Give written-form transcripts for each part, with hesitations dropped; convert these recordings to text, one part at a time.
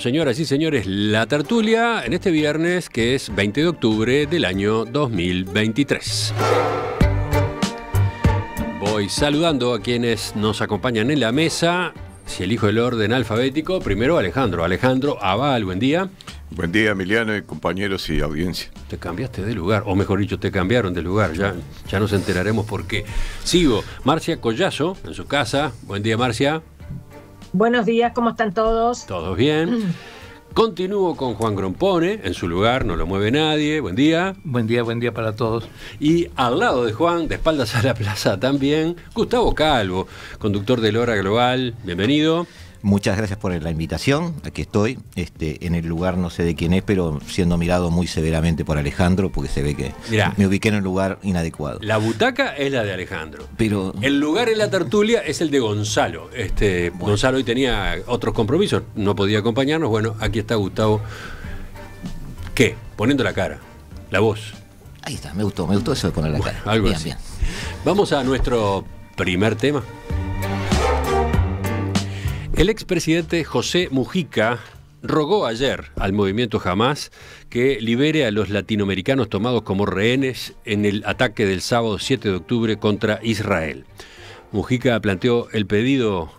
señoras y señores, la tertulia en este viernes que es 20 de octubre del año 2023. Voy saludando a quienes nos acompañan en la mesa. Si elijo el orden alfabético, primero Alejandro. Alejandro Abal, buen día. Buen día, Emiliano, y compañeros y audiencia. Te cambiaste de lugar, o mejor dicho, te cambiaron de lugar. Ya nos enteraremos por qué. Sigo. Marcia Collazo, en su casa. Buen día, Marcia. Buenos días, ¿cómo están todos? Todos bien. Continúo con Juan Grompone, en su lugar, no lo mueve nadie. Buen día. Buen día para todos. Y al lado de Juan, de espaldas a la plaza también, Gustavo Calvo, conductor de Hora Global. Bienvenido. Muchas gracias por la invitación. Aquí estoy, en el lugar no sé de quién es, pero siendo mirado muy severamente por Alejandro, porque se ve que me ubiqué en un lugar inadecuado. La butaca es la de Alejandro. Pero el lugar en la tertulia es el de Gonzalo. Bueno. Gonzalo hoy tenía otros compromisos, no podía acompañarnos. Bueno, aquí está Gustavo. ¿Qué? Poniendo la cara, la voz. Ahí está, me gustó eso de poner la cara. Algo bien, así. bien. Vamos a nuestro primer tema. El expresidente José Mujica rogó ayer al movimiento Hamás que libere a los latinoamericanos tomados como rehenes en el ataque del sábado 7 de octubre contra Israel. Mujica planteó el pedido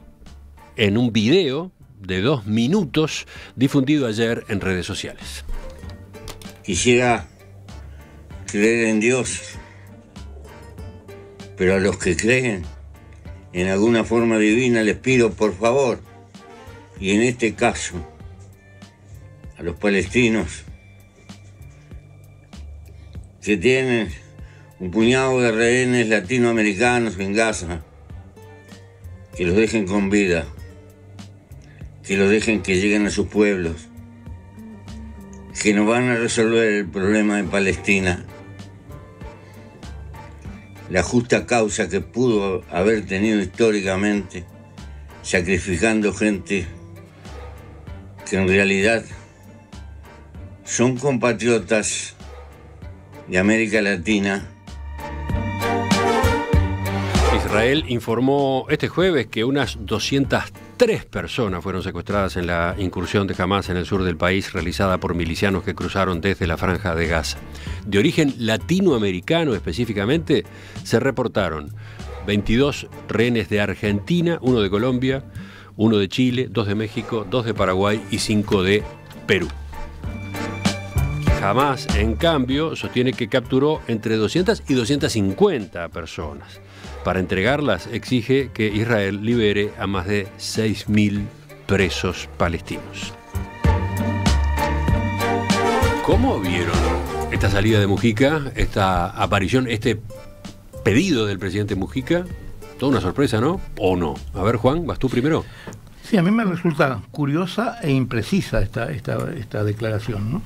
en un video de 2 minutos difundido ayer en redes sociales. Quisiera creer en Dios, pero a los que creen en alguna forma divina les pido por favor, y en este caso a los palestinos que tienen un puñado de rehenes latinoamericanos en Gaza, que los dejen con vida, que los dejen que lleguen a sus pueblos, que no van a resolver el problema de Palestina. La justa causa que pudo haber tenido históricamente, sacrificando gente que en realidad son compatriotas de América Latina. Israel informó este jueves que unas 203 personas fueron secuestradas en la incursión de Hamás en el sur del país realizada por milicianos que cruzaron desde la Franja de Gaza. De origen latinoamericano específicamente, se reportaron 22 rehenes de Argentina, 1 de Colombia, 1 de Chile, 2 de México, 2 de Paraguay y 5 de Perú. Hamás, en cambio, sostiene que capturó entre 200 y 250 personas. Para entregarlas, exige que Israel libere a más de 6.000 presos palestinos. ¿Cómo vieron esta salida de Mujica, esta aparición, este pedido del presidente Mujica? Toda una sorpresa, ¿no? ¿O no? A ver, Juan, ¿vas tú primero? Sí, a mí me resulta curiosa e imprecisa esta declaración, ¿no?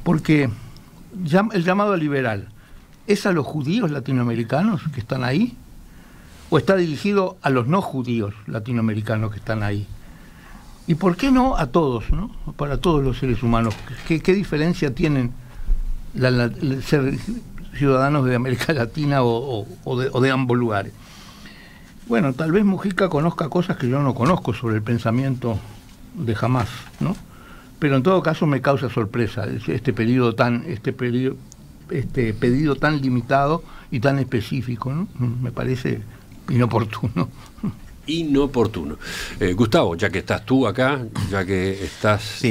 Porque el llamado liberal, ¿es a los judíos latinoamericanos que están ahí? ¿O está dirigido a los no judíos latinoamericanos que están ahí? ¿Y por qué no a todos, ¿no? Para todos los seres humanos. ¿Qué diferencia tienen ser ciudadanos de América Latina o de ambos lugares? Bueno, tal vez Mujica conozca cosas que yo no conozco sobre el pensamiento de Hamás, ¿no? Pero en todo caso me causa sorpresa este pedido tan limitado y tan específico, ¿no? Me parece inoportuno. Inoportuno. Gustavo, ya que estás tú acá, ya que estás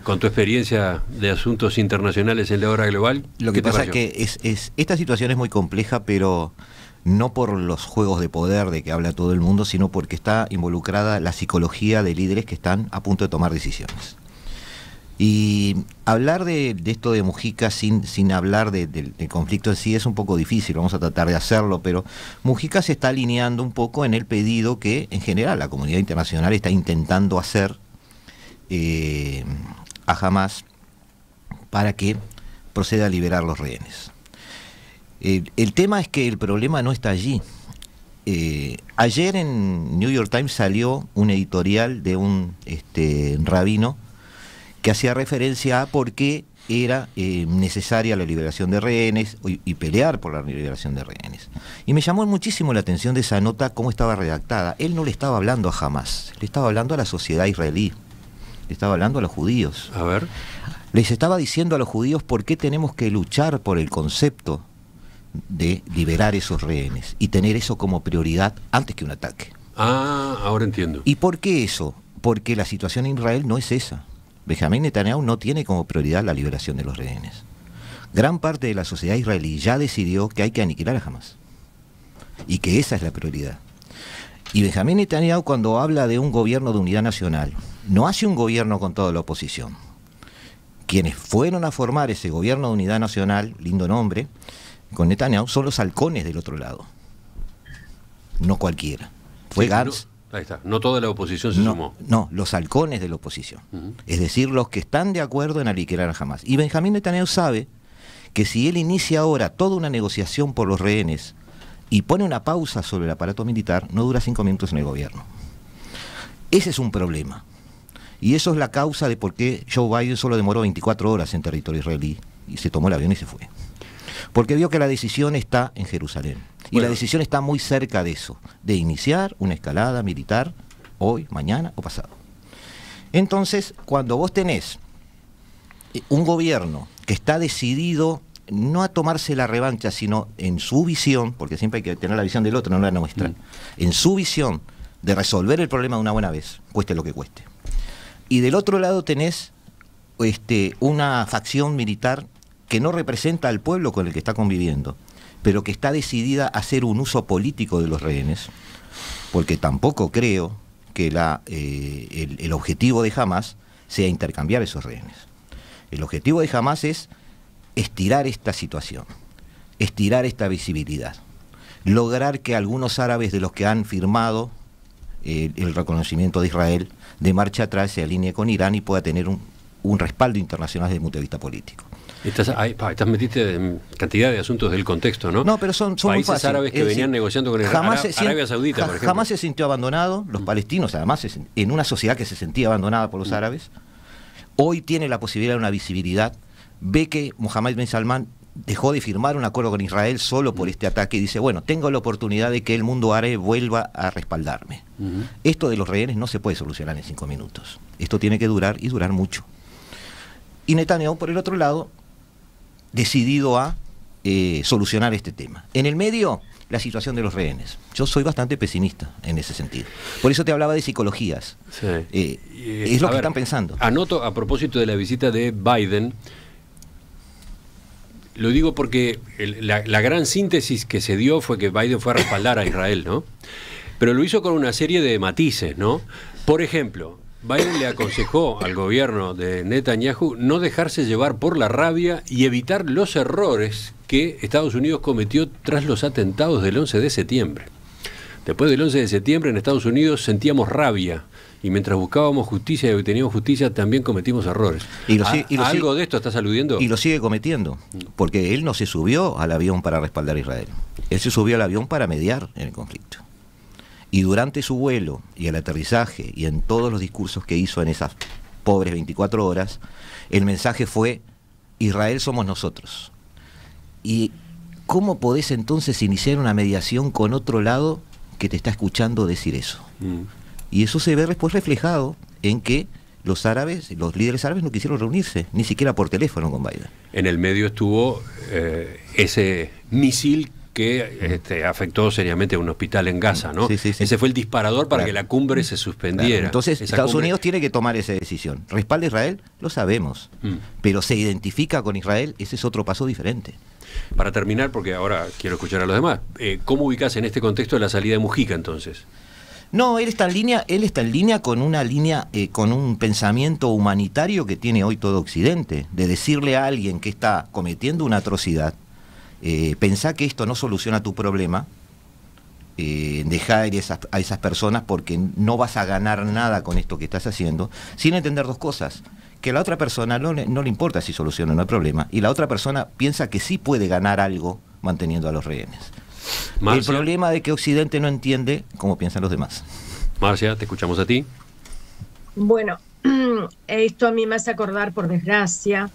con tu experiencia de asuntos internacionales en la Hora Global, lo que pasa es que esta situación es muy compleja, pero no por los juegos de poder de que habla todo el mundo, sino porque está involucrada la psicología de líderes que están a punto de tomar decisiones. Y hablar de esto de Mujica sin hablar del conflicto en sí es un poco difícil, vamos a tratar de hacerlo, pero Mujica se está alineando un poco en el pedido que en general la comunidad internacional está intentando hacer a Hamás para que proceda a liberar los rehenes. El tema es que el problema no está allí. Ayer en New York Times salió un editorial de un rabino que hacía referencia a por qué era necesaria la liberación de rehenes y pelear por la liberación de rehenes. Y me llamó muchísimo la atención de esa nota cómo estaba redactada. Él no le estaba hablando a Hamás, le estaba hablando a la sociedad israelí. estaba hablando a los judíos. A ver. Les estaba diciendo a los judíos por qué tenemos que luchar por el concepto de liberar esos rehenes y tener eso como prioridad antes que un ataque. Ah, ahora entiendo. ¿Y por qué eso? Porque la situación en Israel no es esa. Benjamín Netanyahu no tiene como prioridad la liberación de los rehenes. Gran parte de la sociedad israelí ya decidió que hay que aniquilar a Hamás y que esa es la prioridad. Y Benjamín Netanyahu, cuando habla de un gobierno de unidad nacional, no hace un gobierno con toda la oposición. Quienes fueron a formar ese gobierno de unidad nacional, lindo nombre, con Netanyahu, son los halcones del otro lado. No cualquiera. Fue Gantz. No, ahí está. No toda la oposición se sumó. No, los halcones de la oposición. Es decir, los que están de acuerdo en aniquilar a Hamás. Y Benjamín Netanyahu sabe que si él inicia ahora toda una negociación por los rehenes y pone una pausa sobre el aparato militar, no dura 5 minutos en el gobierno. Ese es un problema. Y eso es la causa de por qué Joe Biden solo demoró 24 horas en territorio israelí y se tomó el avión y se fue. Porque vio que la decisión está en Jerusalén. Y la decisión está muy cerca de eso, de iniciar una escalada militar hoy, mañana o pasado. Entonces, cuando vos tenés un gobierno que está decidido no a tomarse la revancha, sino en su visión, porque siempre hay que tener la visión del otro, no la nuestra, en su visión de resolver el problema de una buena vez, cueste lo que cueste. Y del otro lado tenés una facción militar que no representa al pueblo con el que está conviviendo, pero que está decidida a hacer un uso político de los rehenes, porque tampoco creo que el objetivo de Hamás sea intercambiar esos rehenes. El objetivo de Hamás es estirar esta situación, estirar esta visibilidad, lograr que algunos árabes de los que han firmado el reconocimiento de Israel de marcha atrás se alinee con Irán y pueda tener un respaldo internacional desde el punto de vista político. Estás metiste en cantidad de asuntos del contexto, ¿no? No, pero son países muy fáciles. árabes que venían negociando con Arabia Saudita, por ejemplo. Jamás se sintió abandonado, los palestinos, además, en una sociedad que se sentía abandonada por los árabes. Hoy tiene la posibilidad de una visibilidad, ve que Mohammed bin Salman dejó de firmar un acuerdo con Israel solo por este ataque y dice, bueno, tengo la oportunidad de que el mundo árabe vuelva a respaldarme. Esto de los rehenes no se puede solucionar en 5 minutos. Esto tiene que durar y durar mucho. Y Netanyahu, por el otro lado, decidido a solucionar este tema. En el medio, la situación de los rehenes. Yo soy bastante pesimista en ese sentido. Por eso te hablaba de psicologías. Sí. Es lo que están pensando. Anoto a propósito de la visita de Biden. Lo digo porque la gran síntesis que se dio fue que Biden fue a respaldar a Israel, ¿no? Pero lo hizo con una serie de matices, ¿no? Por ejemplo, Biden le aconsejó al gobierno de Netanyahu no dejarse llevar por la rabia y evitar los errores que Estados Unidos cometió tras los atentados del 11 de septiembre. Después del 11 de septiembre en Estados Unidos sentíamos rabia. Y mientras buscábamos justicia y obteníamos justicia, también cometimos errores. ¿Algo de esto estás aludiendo? Y lo sigue cometiendo, porque él no se subió al avión para respaldar a Israel. Él se subió al avión para mediar en el conflicto. Y durante su vuelo y el aterrizaje y en todos los discursos que hizo en esas pobres 24 horas, el mensaje fue, Israel somos nosotros. ¿Y cómo podés entonces iniciar una mediación con otro lado que te está escuchando decir eso? Y eso se ve después reflejado en que los líderes árabes no quisieron reunirse, ni siquiera por teléfono con Biden. En el medio estuvo ese misil que afectó seriamente a un hospital en Gaza, ¿no? Sí. Ese fue el disparador para que la cumbre se suspendiera. Claro. Entonces Estados Unidos tiene que tomar esa decisión. ¿Respalda a Israel? Lo sabemos. Pero se identifica con Israel, ese es otro paso diferente. Para terminar, porque ahora quiero escuchar a los demás, ¿cómo ubicás en este contexto la salida de Mujica entonces? No, él está en línea con con un pensamiento humanitario que tiene hoy todo Occidente, de decirle a alguien que está cometiendo una atrocidad, pensá que esto no soluciona tu problema, dejá ir a esas personas porque no vas a ganar nada con esto que estás haciendo, sin entender dos cosas, que a la otra persona no le importa si soluciona o no el problema, y la otra persona piensa que sí puede ganar algo manteniendo a los rehenes. Marcia. El problema de que Occidente no entiende cómo piensan los demás. Marcia, te escuchamos a ti. Bueno, esto a mí me hace acordar, por desgracia,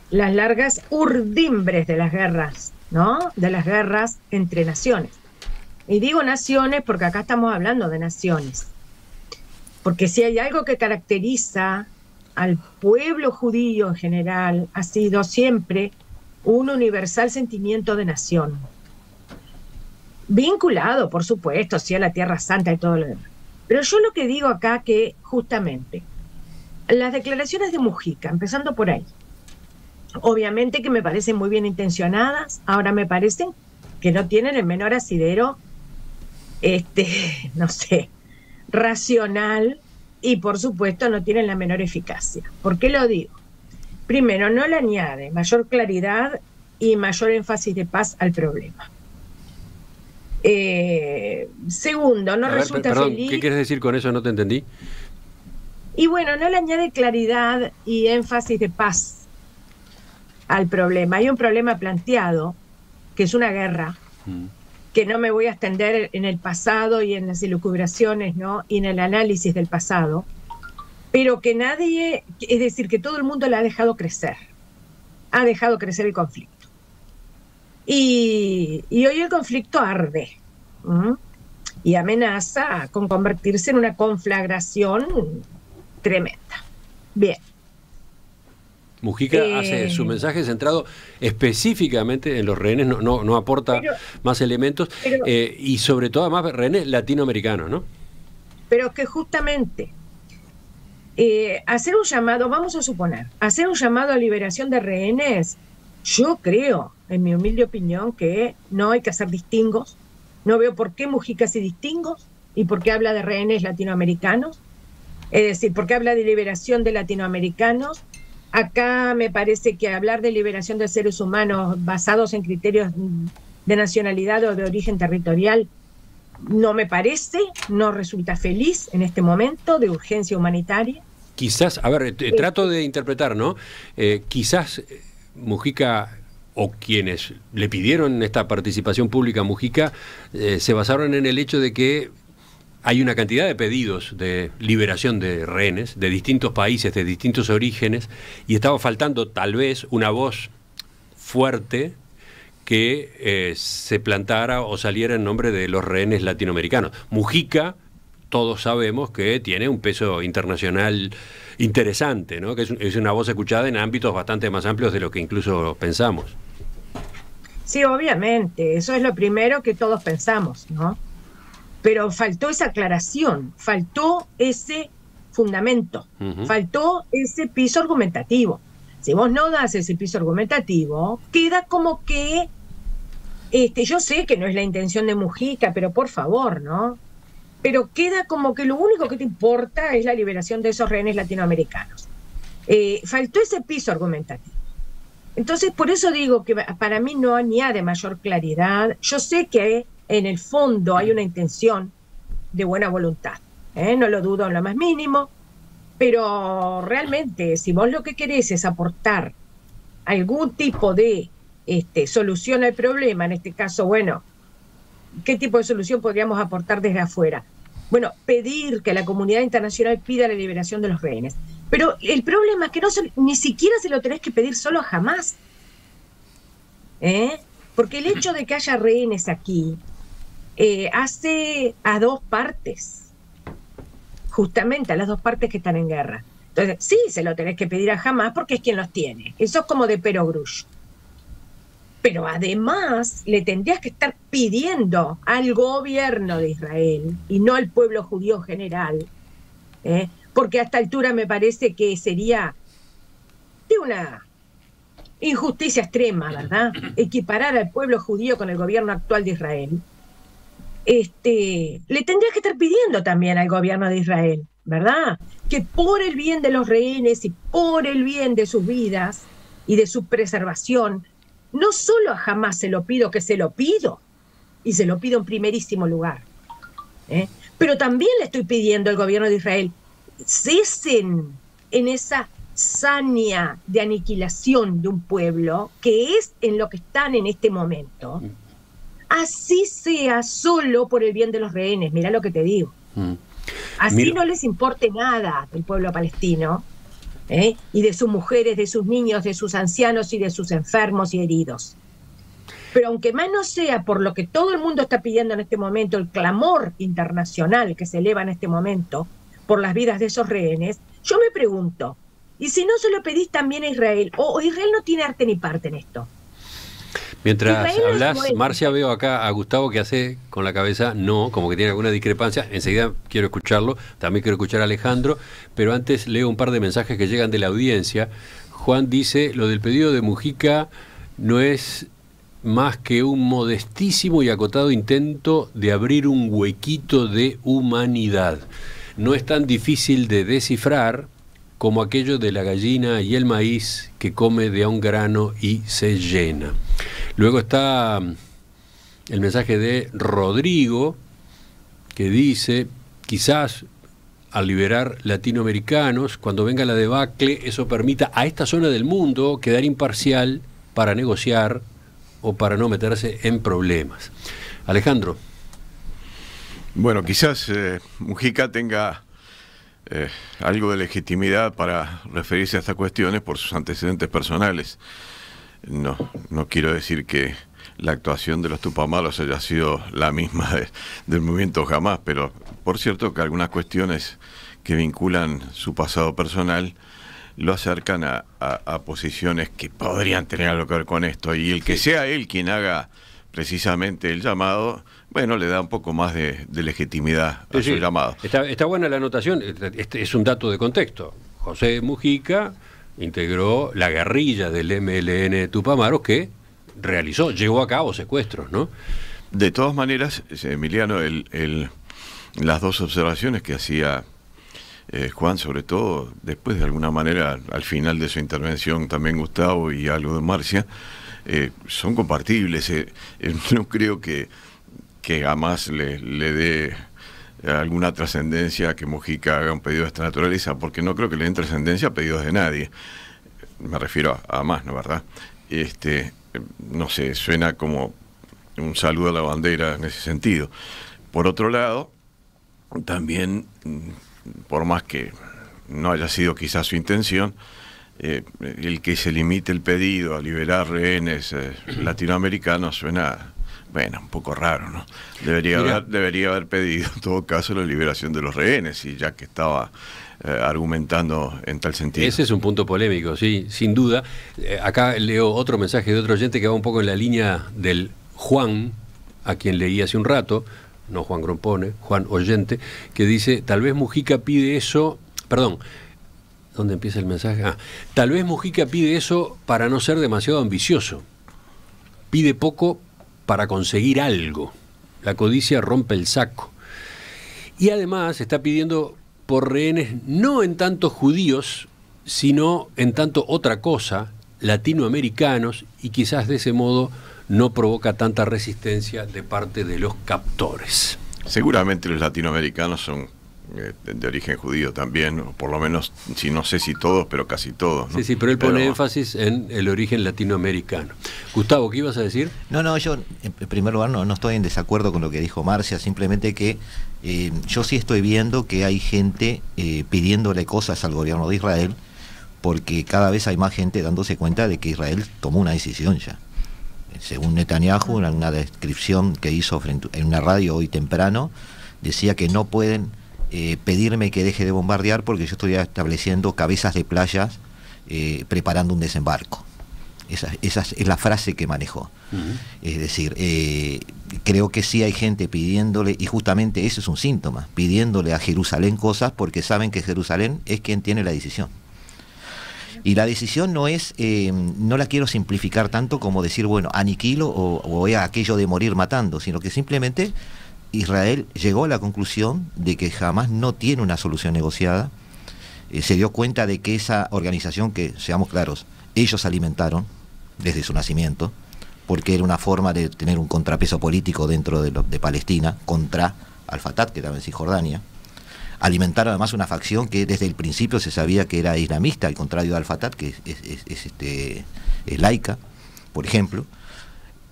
las largas urdimbres de las guerras, ¿no? De las guerras entre naciones. Y digo naciones porque acá estamos hablando de naciones. Porque si hay algo que caracteriza al pueblo judío en general, ha sido siempre un universal sentimiento de nación. Vinculado, por supuesto, sí, a la Tierra Santa y todo lo demás. Pero yo lo que digo acá que justamente las declaraciones de Mujica, empezando por ahí, obviamente que me parecen muy bien intencionadas, ahora me parecen que no tienen el menor asidero, no sé, racional, y por supuesto no tienen la menor eficacia. ¿Por qué lo digo? Primero, no le añade mayor claridad y mayor énfasis de paz al problema. Segundo, no resulta perdón, feliz. ¿qué quieres decir con eso? No te entendí. Y bueno, no le añade claridad y énfasis de paz al problema. Hay un problema planteado, que es una guerra, que no me voy a extender en el pasado y en las elucubraciones, ¿no? Y en el análisis del pasado, pero que nadie, es decir, que todo el mundo la ha dejado crecer. Ha dejado crecer el conflicto. Y hoy el conflicto arde, y amenaza con convertirse en una conflagración tremenda. Bien. Mujica hace su mensaje centrado específicamente en los rehenes, no aporta más elementos, y sobre todo además rehenes latinoamericanos, ¿no? Pero es que justamente hacer un llamado, vamos a suponer, hacer un llamado a liberación de rehenes, yo creo, en mi humilde opinión, que no hay que hacer distingos. No veo por qué Mujica hace distingos y por qué habla de rehenes latinoamericanos. Es decir, por qué habla de liberación de latinoamericanos. Acá me parece que hablar de liberación de seres humanos basados en criterios de nacionalidad o de origen territorial no me parece, no resulta feliz en este momento de urgencia humanitaria. Quizás, a ver, trato de interpretar, ¿no? Quizás Mujica, o quienes le pidieron esta participación pública a Mujica, se basaron en el hecho de que hay una cantidad de pedidos de liberación de rehenes de distintos países, de distintos orígenes, y estaba faltando tal vez una voz fuerte que se plantara o saliera en nombre de los rehenes latinoamericanos. Mujica, todos sabemos que tiene un peso internacional interesante, ¿no? Que es una voz escuchada en ámbitos bastante más amplios de lo que incluso pensamos. Sí, obviamente, eso es lo primero que todos pensamos, ¿no? Pero faltó esa aclaración, faltó ese fundamento, faltó ese piso argumentativo. Si vos no das ese piso argumentativo, queda como que, yo sé que no es la intención de Mujica, pero por favor, ¿no? Pero queda como que lo único que te importa es la liberación de esos rehenes latinoamericanos. Faltó ese piso argumentativo. Entonces, por eso digo que para mí no añade mayor claridad. Yo sé que en el fondo hay una intención de buena voluntad, no lo dudo en lo más mínimo, pero realmente si vos lo que querés es aportar algún tipo de solución al problema, en este caso, bueno, ¿qué tipo de solución podríamos aportar desde afuera? Bueno, pedir que la comunidad internacional pida la liberación de los rehenes. Pero el problema es que ni siquiera se lo tenés que pedir solo a Hamás. Porque el hecho de que haya rehenes aquí hace a dos partes, justamente a las dos partes que están en guerra. Entonces, sí, se lo tenés que pedir a Hamás porque es quien los tiene. Eso es como de perogrullo. Pero además le tendrías que estar pidiendo al gobierno de Israel y no al pueblo judío en general, porque a esta altura me parece que sería de una injusticia extrema, ¿verdad? Equiparar al pueblo judío con el gobierno actual de Israel. Le tendrías que estar pidiendo también al gobierno de Israel, ¿verdad? Que por el bien de los rehenes y por el bien de sus vidas y de su preservación, no solo a Hamás se lo pido, que se lo pido, y se lo pido en primerísimo lugar, pero también le estoy pidiendo al gobierno de Israel, cesen en esa saña de aniquilación de un pueblo, que es en lo que están en este momento, así sea solo por el bien de los rehenes, mirá lo que te digo. Así no les importe nada del pueblo palestino, y de sus mujeres, de sus niños, de sus ancianos y de sus enfermos y heridos. Pero aunque más no sea por lo que todo el mundo está pidiendo en este momento, el clamor internacional que se eleva en este momento, por las vidas de esos rehenes, yo me pregunto, ¿y si no se lo pedís también a Israel? ¿O Israel no tiene arte ni parte en esto? Mientras Israel hablas, no es- Marcia, veo acá a Gustavo que hace con la cabeza no, como que tiene alguna discrepancia. Enseguida quiero escucharlo, también quiero escuchar a Alejandro, pero antes leo un par de mensajes que llegan de la audiencia. Juan dice, lo del pedido de Mujica no es más que un modestísimo y acotado intento de abrir un huequito de humanidad. No es tan difícil de descifrar como aquello de la gallina y el maíz que come de a un grano y se llena. Luego está el mensaje de Rodrigo, que dice, quizás al liberar latinoamericanos, cuando venga la debacle, eso permita a esta zona del mundo quedar imparcial para negociar o para no meterse en problemas. Alejandro. Bueno, quizás Mujica tenga algo de legitimidad para referirse a estas cuestiones por sus antecedentes personales. No quiero decir que la actuación de los Tupamaros haya sido la misma del movimiento Jamás, pero por cierto que algunas cuestiones que vinculan su pasado personal lo acercan a posiciones que podrían tener algo que ver con esto, y el que sea él quien haga precisamente el llamado, bueno, le da un poco más de legitimidad a su llamado. Está buena la anotación, este es un dato de contexto. José Mujica integró la guerrilla del MLN Tupamaros que llevó a cabo secuestros, ¿no? De todas maneras, Emiliano, las dos observaciones que hacía Juan, sobre todo después de alguna manera al final de su intervención también Gustavo y algo de Marcia, son compartibles. No creo que jamás le dé alguna trascendencia que Mujica haga un pedido de esta naturaleza, porque no creo que le den trascendencia a pedidos de nadie. Me refiero a más, ¿no, verdad? No sé, suena como un saludo a la bandera en ese sentido. Por otro lado, también, por más que no haya sido quizás su intención, el que se limite el pedido a liberar rehenes latinoamericanos suena, bueno, un poco raro, ¿no? Debería haber pedido en todo caso la liberación de los rehenes, y ya que estaba argumentando en tal sentido. Ese es un punto polémico, sí, sin duda. Acá leo otro mensaje de otro oyente que va un poco en la línea del Juan, a quien leí hace un rato, no Juan Grompone, Juan oyente, que dice, tal vez Mujica pide eso, perdón, ¿dónde empieza el mensaje? Tal vez Mujica pide eso para no ser demasiado ambicioso. Pide poco para conseguir algo. La codicia rompe el saco. Y además está pidiendo por rehenes no en tanto judíos, sino en tanto otra cosa, latinoamericanos, y quizás de ese modo no provoca tanta resistencia de parte de los captores. Seguramente los latinoamericanos son de origen judío también, o por lo menos, no sé si todos, pero casi todos, ¿no? Sí, pero él pone énfasis en el origen latinoamericano. Gustavo, ¿qué ibas a decir? No, yo en primer lugar no estoy en desacuerdo con lo que dijo Marcia, simplemente que yo sí estoy viendo que hay gente pidiéndole cosas al gobierno de Israel, porque cada vez hay más gente dándose cuenta de que Israel tomó una decisión ya. Según Netanyahu, en una descripción que hizo en una radio hoy temprano, decía que no pueden pedirme que deje de bombardear porque yo estoy estableciendo cabezas de playas preparando un desembarco. Esa es la frase que manejó. Es decir, creo que sí hay gente pidiéndole, y justamente ese es un síntoma, pidiéndole a Jerusalén cosas porque saben que Jerusalén es quien tiene la decisión. Y la decisión no es, no la quiero simplificar tanto como decir, bueno, aniquilo o aquello de morir matando, sino que simplemente Israel llegó a la conclusión de que jamás no tiene una solución negociada. Se dio cuenta de que esa organización, que seamos claros, ellos alimentaron desde su nacimiento, porque era una forma de tener un contrapeso político dentro de Palestina contra Al-Fatah, que estaba en Cisjordania. Alimentaron además una facción que desde el principio se sabía que era islamista, al contrario de Al-Fatah, que es laica, por ejemplo.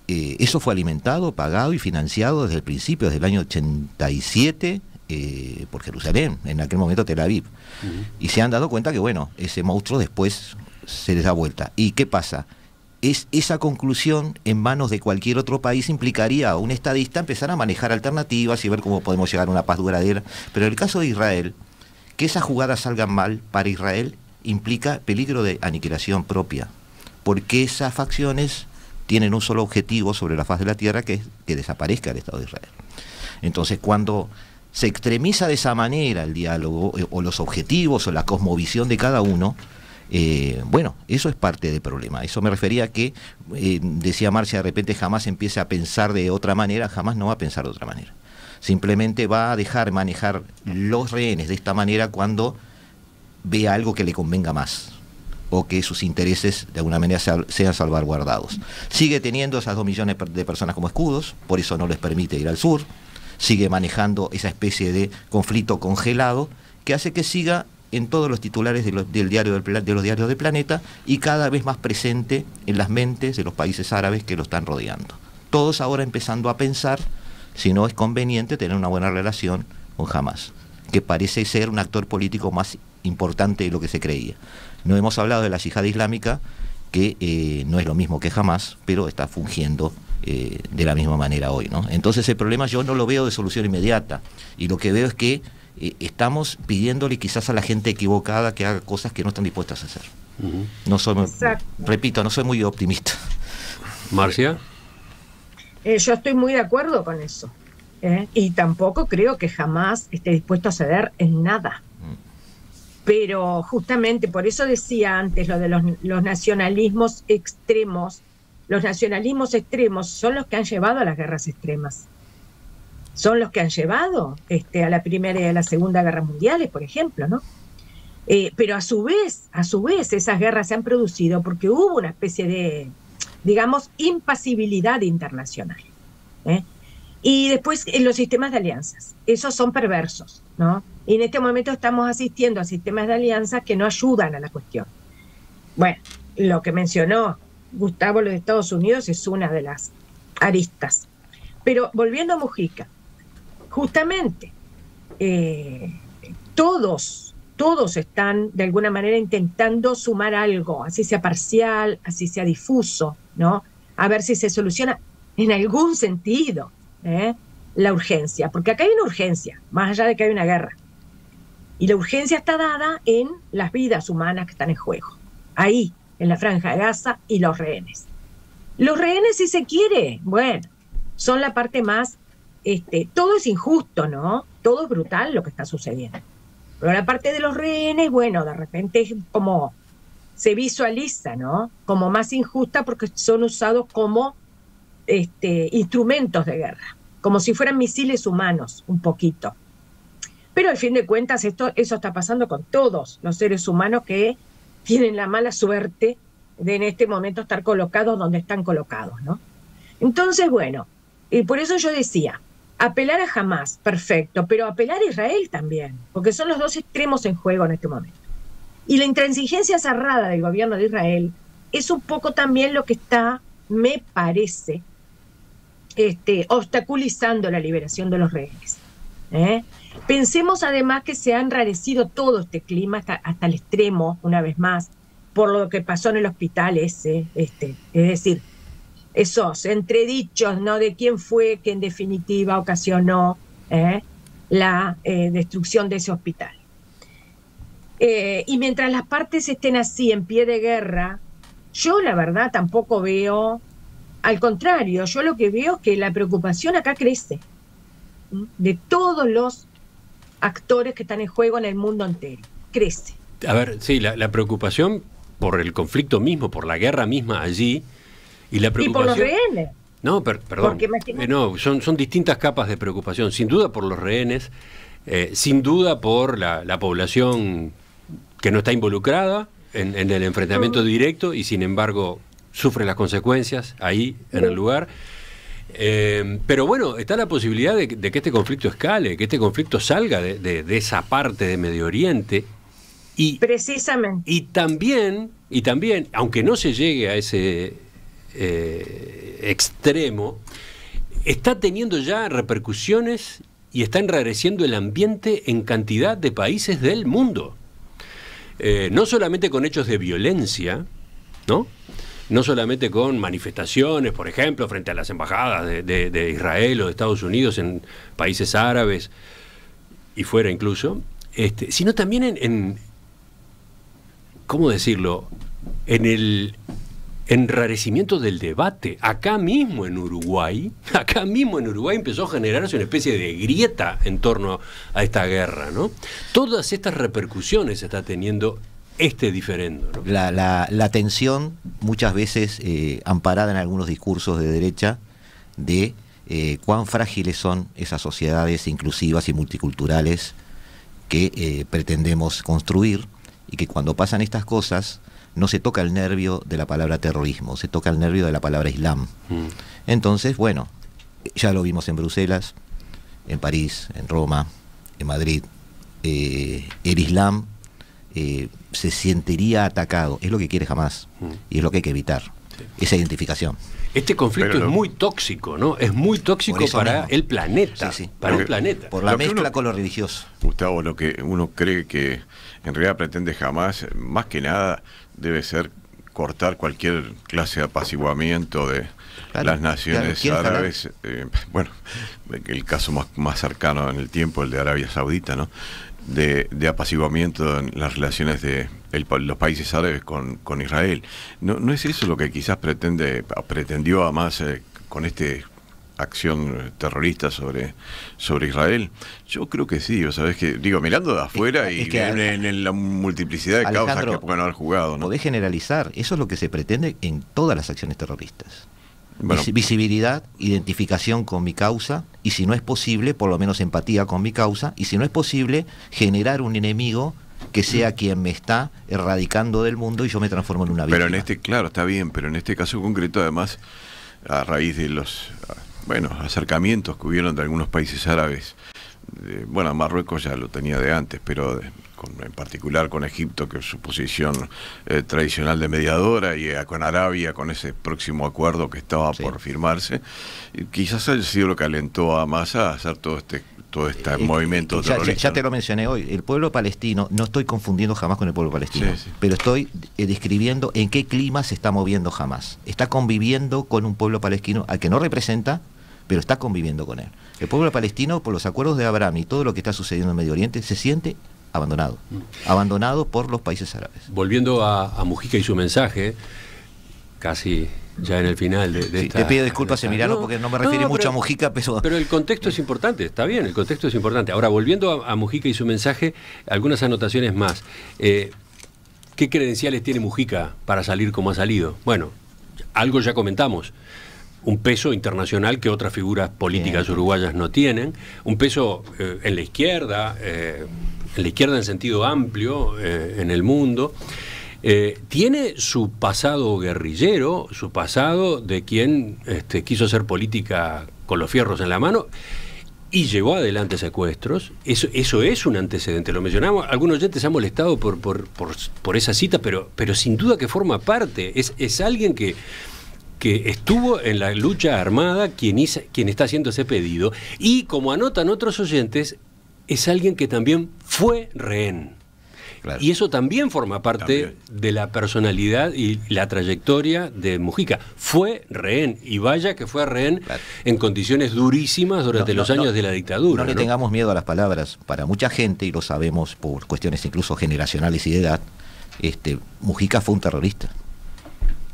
Eso fue alimentado, pagado y financiado desde el principio, desde el año 87, por Jerusalén, en aquel momento Tel Aviv. Y se han dado cuenta que, bueno, ese monstruo después se les da vuelta. ¿Y qué pasa? Esa conclusión en manos de cualquier otro país implicaría a un estadista empezar a manejar alternativas y ver cómo podemos llegar a una paz duradera. Pero en el caso de Israel, que esas jugadas salgan mal para Israel implica peligro de aniquilación propia, porque esas facciones tienen un solo objetivo sobre la faz de la tierra, que es que desaparezca el Estado de Israel. Entonces, cuando se extremiza de esa manera el diálogo, o los objetivos, o la cosmovisión de cada uno, bueno, eso es parte del problema. Eso me refería a que, decía Marcia, de repente Hamás empiece a pensar de otra manera. Hamás no va a pensar de otra manera. Simplemente va a dejar manejar los rehenes de esta manera cuando vea algo que le convenga más, o que sus intereses de alguna manera sean salvaguardados. Sigue teniendo esas 2 millones de personas como escudos, por eso no les permite ir al sur. Sigue manejando esa especie de conflicto congelado que hace que siga en todos los titulares de los diarios del planeta, y cada vez más presente en las mentes de los países árabes que lo están rodeando. Todos ahora empezando a pensar si no es conveniente tener una buena relación con Hamás, que parece ser un actor político más importante de lo que se creía. No hemos hablado de la yihad islámica, que no es lo mismo que Hamás, pero está fungiendo de la misma manera hoy, ¿no? Entonces el problema yo no lo veo de solución inmediata, y lo que veo es que estamos pidiéndole quizás a la gente equivocada que haga cosas que no están dispuestas a hacer. No soy, repito, no soy muy optimista. Marcia. Yo estoy muy de acuerdo con eso, y tampoco creo que jamás esté dispuesto a ceder en nada. Pero justamente por eso decía antes lo de los nacionalismos extremos. Los nacionalismos extremos son los que han llevado a las guerras extremas. Son los que han llevado a la Primera y a la Segunda Guerra Mundiales, por ejemplo, ¿no? Pero a su vez, esas guerras se han producido porque hubo una especie de, digamos, impasibilidad internacional. Y después los sistemas de alianzas, esos son perversos, ¿no? Y en este momento estamos asistiendo a sistemas de alianzas que no ayudan a la cuestión. Bueno, lo que mencionó Gustavo, los Estados Unidos, es una de las aristas. Pero volviendo a Mujica, justamente todos están de alguna manera intentando sumar algo, así sea parcial, así sea difuso, ¿no? A ver si se soluciona en algún sentido la urgencia, porque acá hay una urgencia, más allá de que hay una guerra. Y la urgencia está dada en las vidas humanas que están en juego, ahí, en la Franja de Gaza, y los rehenes. Los rehenes, si se quiere, bueno, son la parte más, todo es injusto, ¿no? Todo es brutal lo que está sucediendo. Pero la parte de los rehenes, bueno, de repente es como se visualiza, ¿no? Como más injusta porque son usados como instrumentos de guerra, como si fueran misiles humanos, un poquito. Pero al fin de cuentas eso está pasando con todos los seres humanos que tienen la mala suerte de en este momento estar colocados donde están colocados, ¿no? Entonces, bueno, y por eso yo decía, apelar a Hamás, perfecto, pero apelar a Israel también, porque son los dos extremos en juego en este momento. Y la intransigencia cerrada del gobierno de Israel es un poco también lo que está, me parece, obstaculizando la liberación de los rehenes. Pensemos además que se ha enrarecido todo este clima hasta el extremo, una vez más, por lo que pasó en el hospital ese, es decir, esos entredichos, ¿no?, de quién fue que en definitiva ocasionó la destrucción de ese hospital. Y mientras las partes estén así, en pie de guerra, yo la verdad tampoco veo, al contrario, yo lo que veo es que la preocupación acá crece, de todos los actores que están en juego en el mundo entero, crece. A ver, sí, la preocupación por el conflicto mismo, por la guerra misma allí, y la preocupación... Y por los rehenes. No, perdón, no, son distintas capas de preocupación, sin duda por los rehenes, sin duda por la población que no está involucrada en el enfrentamiento directo y sin embargo sufre las consecuencias ahí en el lugar. Pero bueno, está la posibilidad de que este conflicto escale, que este conflicto salga de esa parte de Medio Oriente. Y, precisamente. Y también, aunque no se llegue a ese extremo, está teniendo ya repercusiones y está enrareciendo el ambiente en cantidad de países del mundo. No solamente con hechos de violencia, ¿no? No solamente con manifestaciones, por ejemplo, frente a las embajadas de Israel o de Estados Unidos en países árabes y fuera incluso, sino también en ¿cómo decirlo? En el enrarecimiento del debate. Acá mismo en Uruguay empezó a generarse una especie de grieta en torno a esta guerra, ¿no? Todas estas repercusiones está teniendo este diferendo, ¿no? La tensión, muchas veces amparada en algunos discursos de derecha, de cuán frágiles son esas sociedades inclusivas y multiculturales que pretendemos construir, y que cuando pasan estas cosas no se toca el nervio de la palabra terrorismo, se toca el nervio de la palabra islam. Entonces, bueno, ya lo vimos en Bruselas, en París, en Roma, en Madrid. El islam se sentiría atacado, es lo que quiere Hamás, y es lo que hay que evitar, esa identificación. Este conflicto es muy tóxico, ¿no? Es muy tóxico para el planeta, para el planeta. Por la mezcla con lo religioso. Gustavo, lo que uno cree que en realidad pretende Hamás, más que nada, debe ser cortar cualquier clase de apaciguamiento de las naciones árabes. Bueno, el caso más cercano en el tiempo, el de Arabia Saudita, ¿no? De apaciguamiento en las relaciones de los países árabes con Israel. ¿No es eso lo que quizás pretendió Hamás con este acción terrorista sobre Israel? Yo creo que sí, o sabes que digo, mirando de afuera y en la multiplicidad de causas que pueden haber jugado, ¿no? Podés generalizar, eso es lo que se pretende en todas las acciones terroristas. Bueno, visibilidad, identificación con mi causa, y si no es posible, por lo menos empatía con mi causa, y si no es posible, generar un enemigo que sea quien me está erradicando del mundo y yo me transformo en una víctima. Pero claro, está bien, pero en este caso concreto, además, a raíz de los acercamientos que hubieron de algunos países árabes, bueno, Marruecos ya lo tenía de antes, pero en particular con Egipto, que es su posición tradicional de mediadora, y con Arabia, con ese próximo acuerdo que estaba por firmarse, y quizás haya sido lo que alentó a Hamás a hacer todo este movimiento terrorista. Ya te lo mencioné hoy, el pueblo palestino, no estoy confundiendo jamás con el pueblo palestino, pero estoy describiendo en qué clima se está moviendo Hamás. Está conviviendo con un pueblo palestino al que no representa, pero está conviviendo con él. El pueblo palestino, por los acuerdos de Abraham y todo lo que está sucediendo en Medio Oriente, se siente abandonado por los países árabes. Volviendo a Mujica y su mensaje, casi ya en el final de esta... Te pido disculpas, Emiliano, porque no me refiero mucho a Mujica, pero el contexto es importante, está bien, el contexto es importante. Ahora, volviendo a Mujica y su mensaje, algunas anotaciones más. ¿Qué credenciales tiene Mujica para salir como ha salido? Bueno, algo ya comentamos. Un peso internacional que otras figuras políticas uruguayas no tienen, un peso en la izquierda en sentido amplio en el mundo. Tiene su pasado guerrillero, su pasado de quien quiso hacer política con los fierros en la mano y llevó adelante secuestros. Eso es un antecedente, lo mencionamos. Algunos oyentes se han molestado por esa cita, pero sin duda que forma parte. Es alguien que estuvo en la lucha armada, quien está haciendo ese pedido, y como anotan otros oyentes, es alguien que también fue rehén. Claro. Y eso también forma parte de la personalidad y la trayectoria de Mujica. Fue rehén, y vaya que fue rehén en condiciones durísimas durante los años de la dictadura. No le tengamos miedo a las palabras. Para mucha gente, y lo sabemos por cuestiones incluso generacionales y de edad, Mujica fue un terrorista.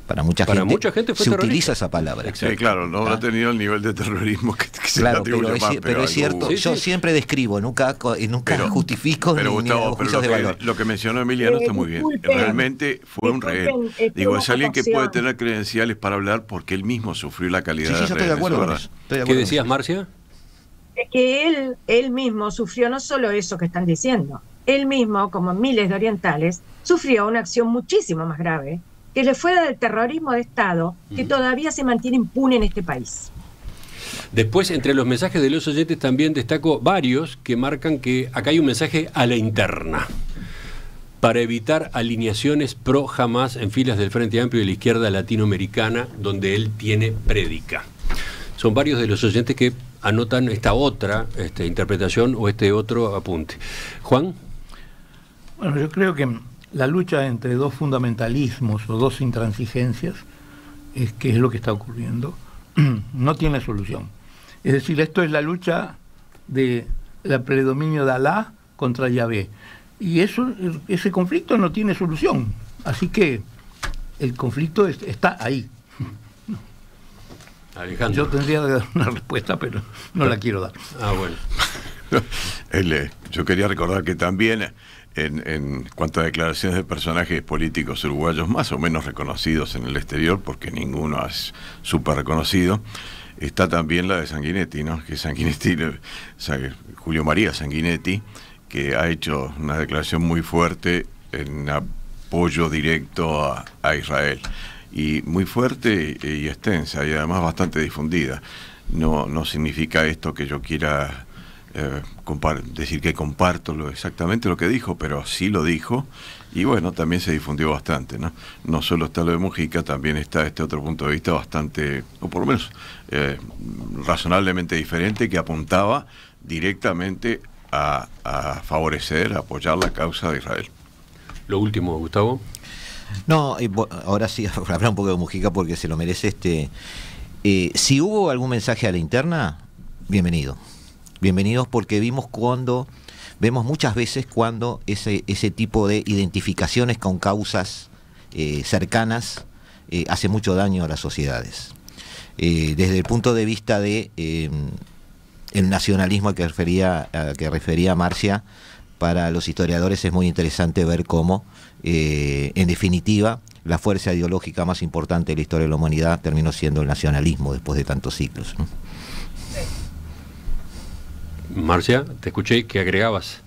Para mucha gente se utiliza esa palabra. Sí, claro, no habrá tenido el nivel de terrorismo que se le atribuye más. Pero es cierto, yo siempre describo, nunca justifico ni hago juicios de valor. Lo que mencionó Emiliano está muy bien. Realmente fue un rehén. Digo, es alguien que puede tener credenciales para hablar porque él mismo sufrió la calidad de rehén. Sí, yo estoy de acuerdo con eso. ¿Qué decías, Marcia? Es que él mismo sufrió no solo eso que están diciendo. Él mismo, como miles de orientales, sufrió una acción muchísimo más grave, que le fue del terrorismo de Estado, que todavía se mantiene impune en este país. Después, entre los mensajes de los oyentes, también destaco varios que marcan que acá hay un mensaje a la interna, para evitar alineaciones pro Hamás en filas del Frente Amplio y la izquierda latinoamericana, donde él tiene prédica. Son varios de los oyentes que anotan esta otra interpretación o este otro apunte. Juan. Bueno, yo creo que la lucha entre dos fundamentalismos o dos intransigencias, que es lo que está ocurriendo, no tiene solución. Es decir, esto es la lucha del predominio de Alá contra Yahvé. Y ese conflicto no tiene solución. Así que el conflicto está ahí. Alejandro. Yo tendría que dar una respuesta, pero no la quiero dar. Ah, bueno. Yo quería recordar que también en cuanto a declaraciones de personajes políticos uruguayos más o menos reconocidos en el exterior, porque ninguno es súper reconocido, está también la de Sanguinetti, ¿no? Que Sanguinetti, Julio María Sanguinetti, que ha hecho una declaración muy fuerte en apoyo directo a Israel, y muy fuerte y extensa, y además bastante difundida. No significa esto que yo quiera decir que comparto exactamente lo que dijo, pero sí lo dijo, y bueno, también se difundió bastante, ¿no? No solo está lo de Mujica, también está este otro punto de vista bastante, o por lo menos razonablemente diferente, que apuntaba directamente a favorecer, a apoyar la causa de Israel. Lo último, Gustavo. No, ahora sí, hablar un poco de Mujica porque se lo merece. Si hubo algún mensaje a la interna, bienvenido. Bienvenidos, porque vemos muchas veces cuando ese tipo de identificaciones con causas cercanas hace mucho daño a las sociedades. Desde el punto de vista de el nacionalismo al que refería Marcia, para los historiadores es muy interesante ver cómo, en definitiva, la fuerza ideológica más importante de la historia de la humanidad terminó siendo el nacionalismo después de tantos siglos, ¿no? Marcia, te escuché que agregabas.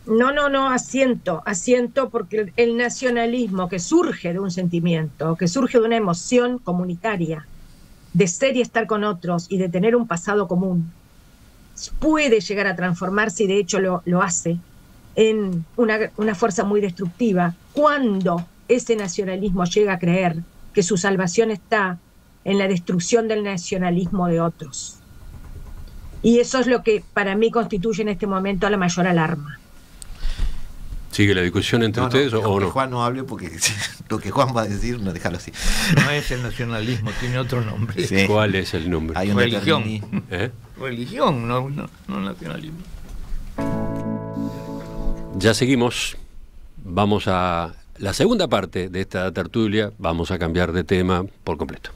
No, asiento, porque el nacionalismo que surge de un sentimiento, que surge de una emoción comunitaria, de ser y estar con otros y de tener un pasado común, puede llegar a transformarse, y de hecho lo hace, en una fuerza muy destructiva, cuando ese nacionalismo llega a creer que su salvación está en la destrucción del nacionalismo de otros. Y eso es lo que para mí constituye en este momento la mayor alarma. ¿Sigue la discusión entre ustedes o no? Que Juan no hable, porque lo que Juan va a decir, no, déjalo así. No es el nacionalismo, tiene otro nombre. Sí. ¿Cuál es el nombre? Hay un Religión. Religión, no nacionalismo. Ya seguimos. Vamos a la segunda parte de esta tertulia. Vamos a cambiar de tema por completo.